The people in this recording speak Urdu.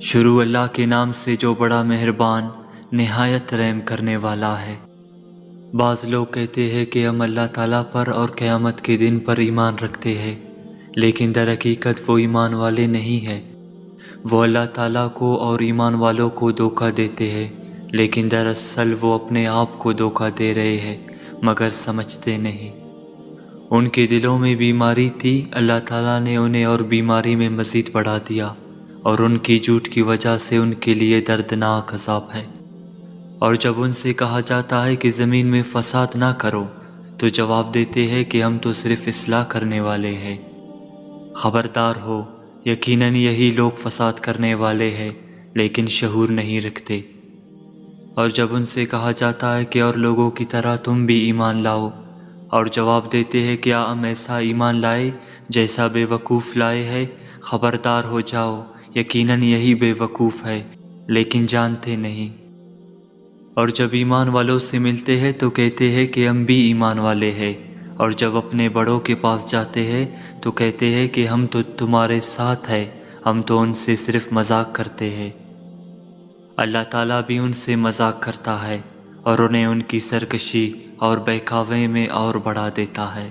شروع اللہ کے نام سے جو بڑا مہربان نہایت رحم کرنے والا ہے۔ بعض لوگ کہتے ہیں کہ ہم اللہ تعالیٰ پر اور قیامت کے دن پر ایمان رکھتے ہیں، لیکن در حقیقت وہ ایمان والے نہیں ہیں۔ وہ اللہ تعالیٰ کو اور ایمان والوں کو دھوکہ دیتے ہیں، لیکن دراصل وہ اپنے آپ کو دھوکہ دے رہے ہیں مگر سمجھتے نہیں۔ ان کے دلوں میں بیماری تھی، اللہ تعالیٰ نے انہیں اور بیماری میں مزید بڑھا دیا، اور ان کی جھوٹ کی وجہ سے ان کے لیے دردناک عذاب ہے۔ اور جب ان سے کہا جاتا ہے کہ زمین میں فساد نہ کرو، تو جواب دیتے ہیں کہ ہم تو صرف اصلاح کرنے والے ہیں۔ خبردار ہو، یقیناً یہی لوگ فساد کرنے والے ہیں لیکن شعور نہیں رکھتے۔ اور جب ان سے کہا جاتا ہے کہ اور لوگوں کی طرح تم بھی ایمان لاؤ، اور جواب دیتے ہیں کیا ہم ایسا ایمان لائے جیسا بے وقوف لائے ہیں، خبردار ہو جاؤ، یقیناً یہی بے وقوف ہے لیکن جانتے نہیں۔ اور جب ایمان والوں سے ملتے ہیں تو کہتے ہیں کہ ہم بھی ایمان والے ہیں، اور جب اپنے بڑوں کے پاس جاتے ہیں تو کہتے ہیں کہ ہم تو تمہارے ساتھ ہیں، ہم تو ان سے صرف مذاق کرتے ہیں۔ اللہ تعالیٰ بھی ان سے مذاق کرتا ہے اور انہیں ان کی سرکشی اور بہکاوے میں اور بڑھا دیتا ہے۔